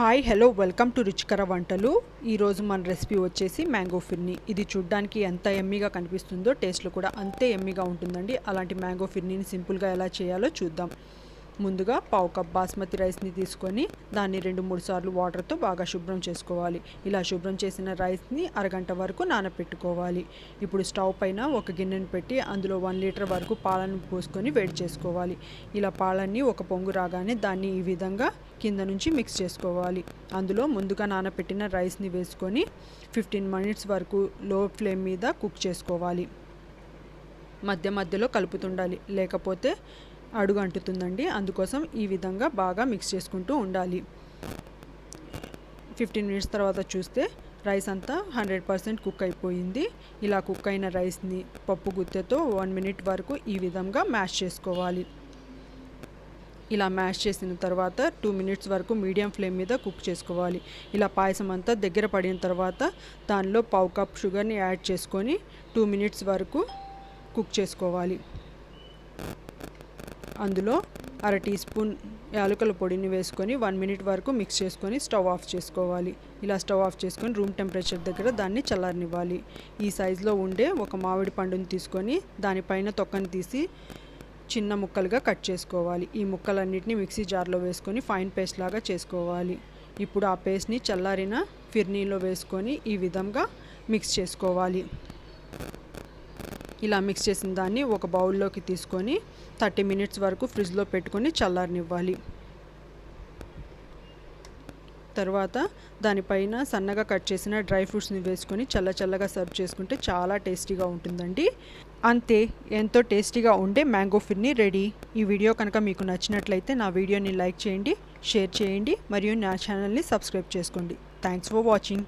Hi hello welcome to రుచికర వంటలు. ఈరోజు మన రెసిపీ వచ్చేసి మ్యాంగో ఫిర్ని. ఇది చూడ్డానికి ఎంత ఎమ్మీగా కనిపిస్తుందో టేస్ట్లో కూడా అంతే ఎమ్మీగా ఉంటుందండి. అలాంటి మ్యాంగో ఫిర్నీని సింపుల్గా ఎలా చేయాలో చూద్దాం. ముందుగా పావు కప్ బాస్మతి రైస్ని తీసుకొని దాన్ని 2-3 సార్లు వాటర్తో బాగా శుభ్రం చేసుకోవాలి. ఇలా శుభ్రం చేసిన రైస్ని అరగంట వరకు నానబెట్టుకోవాలి. ఇప్పుడు స్టవ్ పైన ఒక గిన్నెను పెట్టి అందులో 1 లీటర్ వరకు పాలను పోసుకొని వేడి చేసుకోవాలి. ఇలా పాలన్నీ ఒక పొంగు రాగానే దాన్ని ఈ విధంగా కింద నుంచి మిక్స్ చేసుకోవాలి. అందులో ముందుగా నానబెట్టిన రైస్ని వేసుకొని 15 మినిట్స్ వరకు లో ఫ్లేమ్ మీద కుక్ చేసుకోవాలి. మధ్య మధ్యలో కలుపుతుండాలి, లేకపోతే అడుగు అంటుతుందండి. అందుకోసం ఈ విధంగా బాగా మిక్స్ చేసుకుంటూ ఉండాలి. 15 మినిట్స్ తర్వాత చూస్తే రైస్ అంతా 100% కుక్ అయిపోయింది. ఇలా కుక్ అయిన రైస్ని పప్పు గుత్తెతో 1 మినిట్ వరకు ఈ విధంగా మ్యాష్ చేసుకోవాలి. ఇలా మ్యాష్ చేసిన తర్వాత 2 మినిట్స్ వరకు మీడియం ఫ్లేమ్ మీద కుక్ చేసుకోవాలి. ఇలా పాయసం అంతా దగ్గర పడిన తర్వాత దానిలో పావు కప్ షుగర్ని యాడ్ చేసుకొని 2 మినిట్స్ వరకు కుక్ చేసుకోవాలి. అందులో 1/2 టీ స్పూన్ యాలకుల పొడిని వేసుకొని 1 మినిట్ వరకు మిక్స్ చేసుకొని స్టవ్ ఆఫ్ చేసుకోవాలి. ఇలా స్టవ్ ఆఫ్ చేసుకొని రూమ్ టెంపరేచర్ దగ్గర దాన్ని చల్లారనివ్వాలి. ఈ సైజులో ఉండే ఒక మామిడి పండుని తీసుకొని దానిపైన తొక్కని తీసి చిన్న ముక్కలుగా కట్ చేసుకోవాలి. ఈ ముక్కలన్నిటిని మిక్సీ జార్లో వేసుకొని ఫైన్ పేస్ట్ లాగా చేసుకోవాలి. ఇప్పుడు ఆ పేస్ట్ని చల్లారిన ఫిర్నీలో వేసుకొని ఈ విధంగా మిక్స్ చేసుకోవాలి. ఇలా మిక్స్ చేసిన దాన్ని ఒక బౌల్లోకి తీసుకొని 30 మినిట్స్ వరకు ఫ్రిడ్జ్లో పెట్టుకొని చల్లారనివ్వాలి. తర్వాత దానిపైన సన్నగా కట్ చేసిన డ్రై ఫ్రూట్స్ని వేసుకొని చల్లగా సర్వ్ చేసుకుంటే చాలా టేస్టీగా ఉంటుందండి. అంతే, ఎంతో టేస్టీగా ఉండే మ్యాంగో ఫిర్ని రెడీ. ఈ వీడియో కనుక మీకు నచ్చినట్లయితే నా వీడియోని లైక్ చేయండి, షేర్ చేయండి మరియు నా ఛానల్ని సబ్స్క్రైబ్ చేసుకోండి. Thanks for watching.